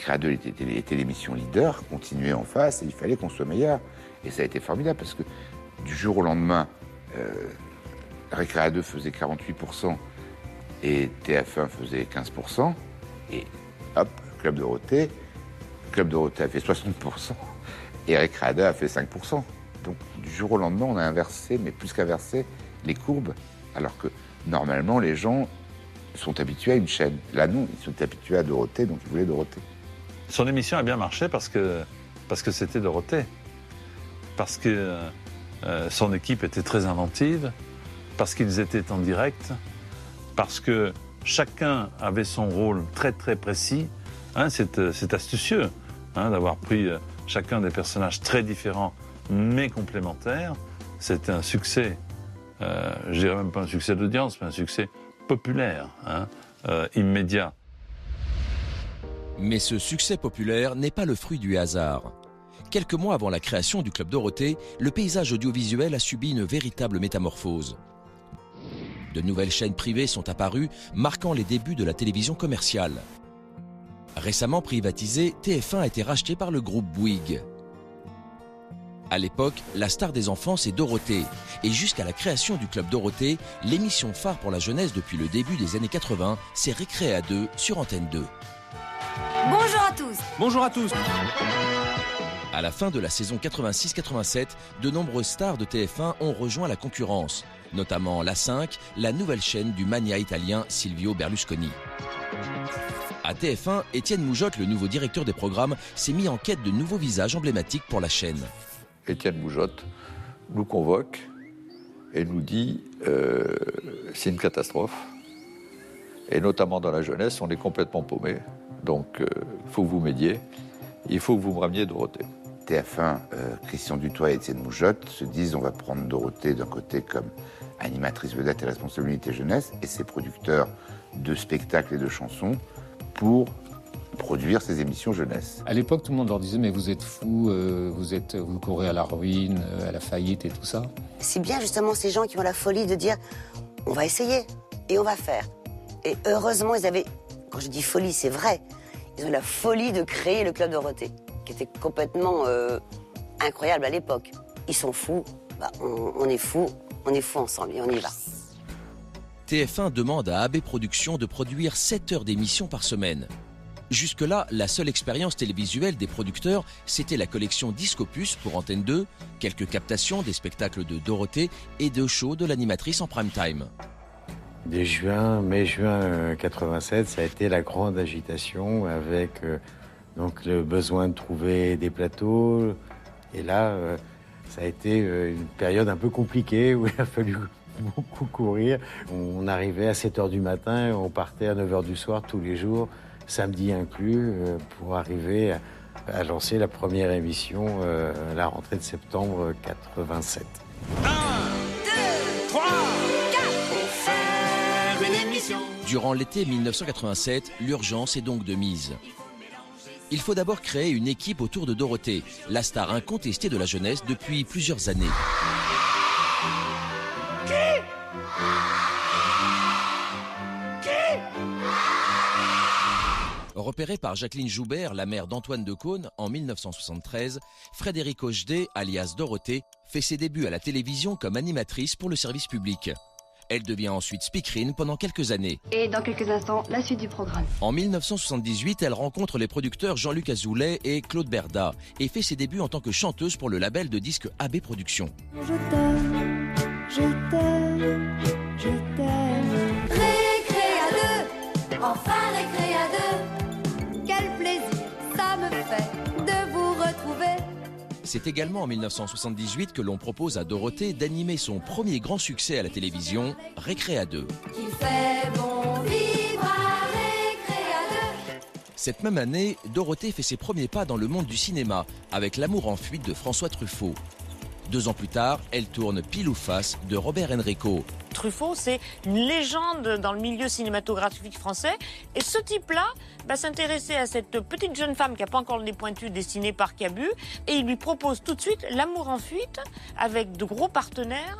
Récréa 2 était l'émission leader, continuait en face, et il fallait qu'on soit meilleur. Et ça a été formidable, parce que du jour au lendemain, Récréa 2 faisait 48%, et TF1 faisait 15%, et hop, Club Dorothée a fait 60%, et Récréa 2 a fait 5%. Donc du jour au lendemain, on a inversé, mais plus qu'inversé, les courbes, alors que normalement, les gens sont habitués à une chaîne. Là, non, ils sont habitués à Dorothée, donc ils voulaient Dorothée. Son émission a bien marché parce que c'était Dorothée. Parce que son équipe était très inventive, parce qu'ils étaient en direct, parce que chacun avait son rôle très très précis. Hein, c'est astucieux d'avoir pris chacun des personnages très différents mais complémentaires. C'est un succès, je dirais même pas un succès d'audience, mais un succès populaire, immédiat. Mais ce succès populaire n'est pas le fruit du hasard. Quelques mois avant la création du Club Dorothée, le paysage audiovisuel a subi une véritable métamorphose. De nouvelles chaînes privées sont apparues, marquant les débuts de la télévision commerciale. Récemment privatisé, TF1 a été racheté par le groupe Bouygues. À l'époque, la star des enfants, c'est Dorothée. Et jusqu'à la création du Club Dorothée, l'émission phare pour la jeunesse depuis le début des années 80, c'est Récréa 2 sur Antenne 2. Bonjour à tous. Bonjour à tous. À la fin de la saison 86-87, de nombreuses stars de TF1 ont rejoint la concurrence, notamment La 5, la nouvelle chaîne du magnat italien Silvio Berlusconi. À TF1, Étienne Moujotte, le nouveau directeur des programmes, s'est mis en quête de nouveaux visages emblématiques pour la chaîne. Étienne Moujotte nous convoque et nous dit c'est une catastrophe. Et notamment dans la jeunesse, on est complètement paumé. Donc, il faut que vous m'aidiez. Il faut que vous me rameniez Dorothée. TF1, Christian Dutoit et Étienne Moujotte se disent on va prendre Dorothée d'un côté comme animatrice vedette et responsabilité jeunesse et ses producteurs de spectacles et de chansons pour produire ces émissions jeunesse. À l'époque, tout le monde leur disait mais vous êtes fous, vous courez à la ruine, à la faillite et tout ça. C'est bien justement ces gens qui ont la folie de dire on va essayer et on va faire. Et heureusement, ils avaient, quand je dis folie, c'est vrai, ils ont la folie de créer le Club Dorothée, qui était complètement incroyable à l'époque. Ils sont fous, on est fous ensemble et on y va. TF1 demande à AB Productions de produire 7 heures d'émissions par semaine. Jusque-là, la seule expérience télévisuelle des producteurs, c'était la collection Discopus pour Antenne 2, quelques captations des spectacles de Dorothée et de shows de l'animatrice en prime time. Dès mai-juin 87, ça a été la grande agitation avec donc le besoin de trouver des plateaux. Et là, ça a été une période un peu compliquée où il a fallu beaucoup courir. On arrivait à 7h du matin et on partait à 9h du soir tous les jours, samedi inclus, pour arriver à lancer la première émission à la rentrée de septembre 87. 1, 2, 3, 4. Durant l'été 1987, l'urgence est donc de mise. Il faut d'abord créer une équipe autour de Dorothée, la star incontestée de la jeunesse depuis plusieurs années. Repéré par Jacqueline Joubert, la mère d'Antoine Decaune, en 1973, Frédérique Hochdé, alias Dorothée, fait ses débuts à la télévision comme animatrice pour le service public. Elle devient ensuite speakerine pendant quelques années. Et dans quelques instants, la suite du programme. En 1978, elle rencontre les producteurs Jean-Luc Azoulay et Claude Berda et fait ses débuts en tant que chanteuse pour le label de disques AB Productions. Je t'aime, je t'aime, je t'aime. Récréa 2, enfin Récréa 2. Quel plaisir ça me fait de vous retrouver. C'est également en 1978 que l'on propose à Dorothée d'animer son premier grand succès à la télévision, Récréa 2. Qu'il fait bon vivre à Récréa 2. Cette même année, Dorothée fait ses premiers pas dans le monde du cinéma avec L'amour en fuite de François Truffaut. 2 ans plus tard, elle tourne Pile ou face de Robert Enrico. Truffaut, c'est une légende dans le milieu cinématographique français. Et ce type-là s'intéressait à cette petite jeune femme qui n'a pas encore le nez pointu, dessinée par Cabu, et il lui propose tout de suite L'amour en fuite, avec de gros partenaires.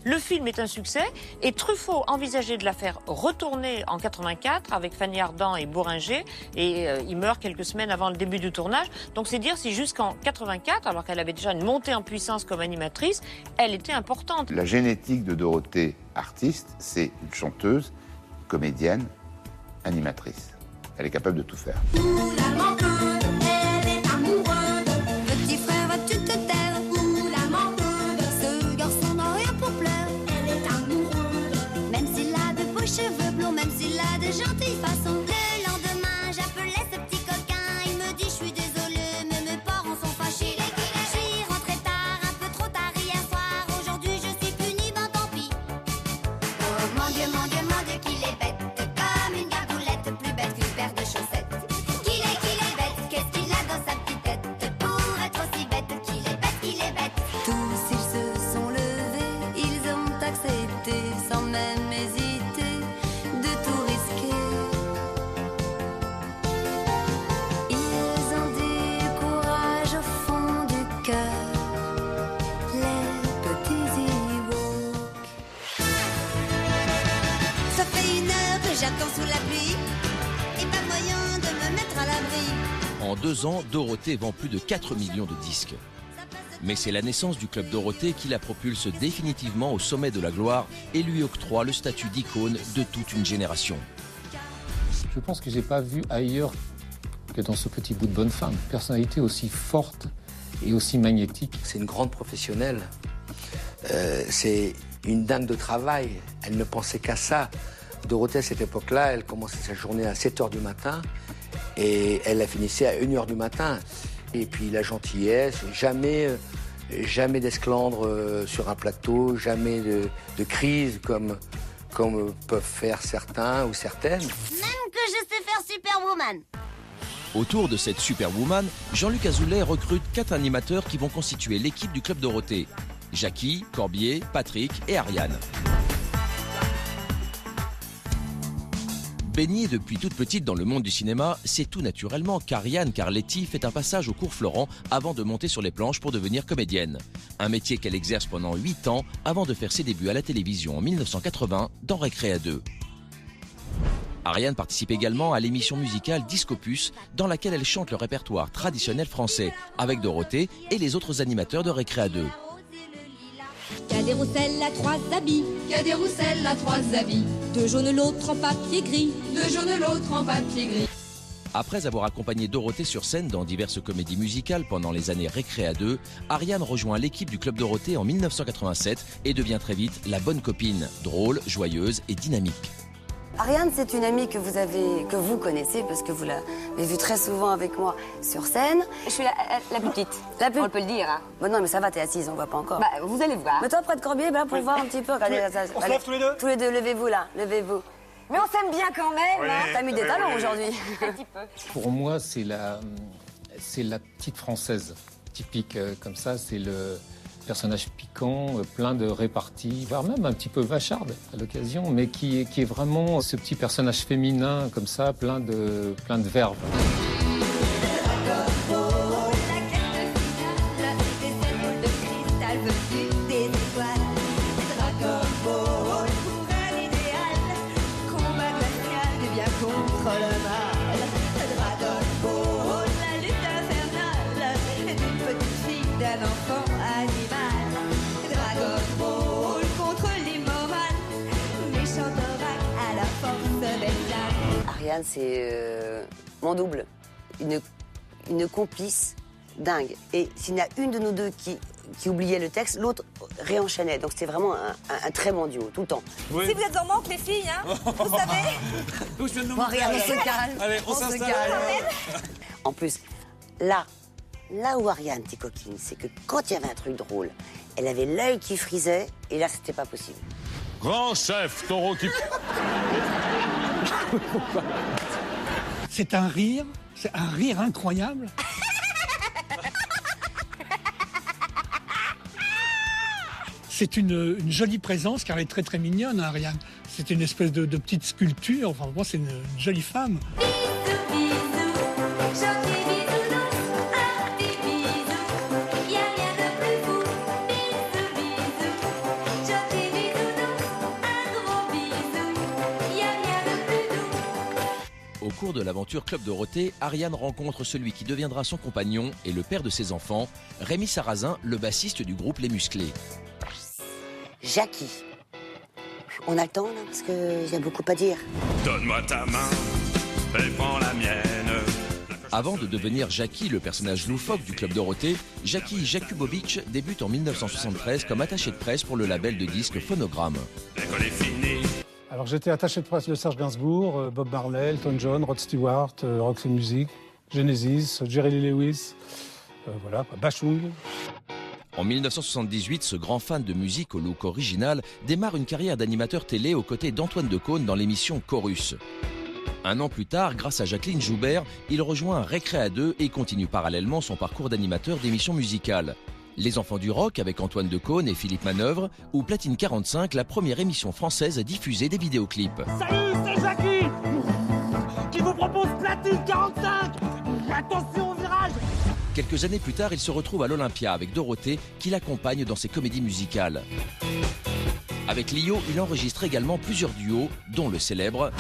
Le film est un succès, et Truffaut envisageait de la faire retourner en 84 avec Fanny Ardant et Bourringer, et il meurt quelques semaines avant le début du tournage. Donc c'est dire si jusqu'en 84, alors qu'elle avait déjà une montée en puissance comme animatrice, elle était importante. La génétique de Dorothée, artiste, c'est une chanteuse, comédienne, animatrice. Elle est capable de tout faire. Ouh, la menteuse, elle est amoureuse. Petit frère, vas-tu te taire? Ouh, la menteuse, ce garçon n'a rien pour plaire. Elle est amoureuse. Même s'il a de beaux cheveux blonds, même s'il a de gentilles façons. Le lendemain, j'appelais ce petit coquin. Il me dit, je suis désolée, mais mes parents sont fâchés. Je suis rentrée tard, un peu trop tard hier soir. Aujourd'hui, je suis punie, ben tant pis. Oh mon Dieu, mon Dieu, mon Dieu, qu'il est bête. Comme une gargoulette, plus bête qu'une paire de chaussettes. Qu'il est bête, qu'est-ce qu'il a dans sa petite tête pour être aussi bête, qu'il est bête, qu'il est bête. Tous ils se sont levés, ils ont accepté sans même hésiter de tout risquer. Ils ont du courage au fond du cœur, les petits Ewoks. Ça fait 1 heure que j'attends sous la pluie, et pas moyen de me mettre à l'abri. En 2 ans, Dorothée vend plus de 4 millions de disques. Mais c'est la naissance du Club Dorothée qui la propulse définitivement au sommet de la gloire et lui octroie le statut d'icône de toute une génération. Je pense que j'ai pas vu ailleurs que dans ce petit bout de bonne femme. Personnalité aussi forte et aussi magnétique. C'est une grande professionnelle. C'est une dingue de travail. Elle ne pensait qu'à ça. Dorothée, à cette époque-là, elle commençait sa journée à 7h du matin et elle la finissait à 1h du matin. Et puis la gentillesse, jamais d'esclandre sur un plateau, jamais de crise comme peuvent faire certains ou certaines. Même que je sais faire Superwoman. Autour de cette superwoman, Jean-Luc Azoulay recrute 4 animateurs qui vont constituer l'équipe du Club Dorothée. Jackie, Corbier, Patrick et Ariane. Baignée depuis toute petite dans le monde du cinéma, c'est tout naturellement qu'Ariane Carletti fait un passage au cours Florent avant de monter sur les planches pour devenir comédienne. Un métier qu'elle exerce pendant 8 ans avant de faire ses débuts à la télévision en 1980 dans Récré à 2. Ariane participe également à l'émission musicale Discopus, dans laquelle elle chante le répertoire traditionnel français avec Dorothée et les autres animateurs de Récré à 2. Qu'a des rousselles à 3 habits, qu'a des rousselles à 3 habits. 2 jaunes l'autre en papier gris, 2 jaunes l'autre en papier gris. Après avoir accompagné Dorothée sur scène dans diverses comédies musicales pendant les années Récré à 2, Ariane rejoint l'équipe du Club Dorothée en 1987 et devient très vite la bonne copine, drôle, joyeuse et dynamique. Ariane, c'est une amie que vous connaissez parce que vous l'avez vue très souvent avec moi sur scène. Je suis la plus petite. On peut le dire. Hein. Bon, non, mais ça va, t'es assise, on voit pas encore. Bah, vous allez voir. Mets-toi près de Corbier là, pour voir un petit peu. Regardez, On se lève tous les deux? Tous les deux, levez-vous là, levez-vous. Mais on s'aime bien quand même. Oui. Hein. T'as mis des talons aujourd'hui. Un petit peu. Pour moi, c'est la petite française typique comme ça. C'est le personnage piquant, plein de réparties, voire même un petit peu vacharde à l'occasion, mais qui est vraiment ce petit personnage féminin comme ça, plein de verve. Ariane, c'est mon double, une complice dingue. Et s'il y en a une de nous deux qui oubliait le texte, l'autre réenchaînait. Donc c'était vraiment un très bon duo, tout le temps. Oui. Si vous êtes en manque, les filles, hein, vous savez. D'où je viens de nous Bon, regarde, on se calme. Allez, on se s'installe. calme. En plus, là où Ariane était coquine, c'est que quand il y avait un truc drôle, elle avait l'œil qui frisait, et là, c'était pas possible. Grand chef, taureau qui... C'est un rire incroyable. c'est une jolie présence, car elle est très très mignonne, hein, Ariane. C'est une espèce de petite sculpture, enfin moi c'est une jolie femme. Au cours de l'aventure Club Dorothée, Ariane rencontre celui qui deviendra son compagnon et le père de ses enfants, Rémi Sarrazin, le bassiste du groupe Les Musclés. Jackie. On attend là, parce qu'il y a beaucoup à dire. Donne-moi ta main et prends la mienne. Avant de devenir Jackie, le personnage loufoque du Club Dorothée, Jackie Jakubovic débute en 1973 comme attaché de presse pour le label de disques Phonogramme. L'école est finie. Alors j'étais attaché de presse de Serge Gainsbourg, Bob Marley, Elton John, Rod Stewart, Roxy Music, Genesis, Jerry Lee Lewis, voilà, Bachung. En 1978, ce grand fan de musique au look original démarre une carrière d'animateur télé aux côtés d'Antoine Decaune dans l'émission Chorus. Un an plus tard, grâce à Jacqueline Joubert, il rejoint Récré à 2 et continue parallèlement son parcours d'animateur d'émissions musicales. Les Enfants du Rock avec Antoine Decaune et Philippe Manœuvre, ou Platine 45, la première émission française à diffuser des vidéoclips. Salut, c'est Jackie qui vous propose Platine 45. Attention au virage. Quelques années plus tard, il se retrouve à l'Olympia avec Dorothée, qui l'accompagne dans ses comédies musicales. Avec Lio, il enregistre également plusieurs duos, dont le célèbre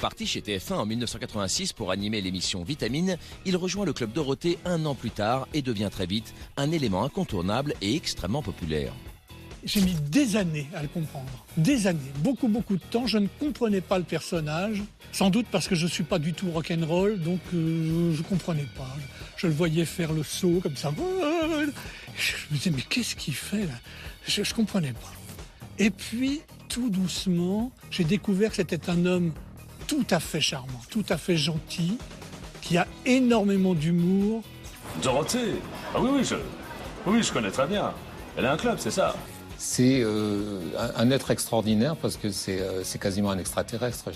Parti chez TF1 en 1986 pour animer l'émission Vitamine, il rejoint le Club Dorothée un an plus tard et devient très vite un élément incontournable et extrêmement populaire. J'ai mis des années à le comprendre. Des années. Beaucoup de temps. Je ne comprenais pas le personnage. Sans doute parce que je ne suis pas du tout rock'n'roll, donc je ne comprenais pas. Je le voyais faire le saut comme ça. Je me disais, mais qu'est-ce qu'il fait là? Je ne comprenais pas. Et puis, tout doucement, j'ai découvert que c'était un homme tout à fait charmant, tout à fait gentil, qui a énormément d'humour. Dorothée? Ah oui, je connais très bien. Elle a un club, c'est ça? C'est un être extraordinaire parce que c'est quasiment un extraterrestre.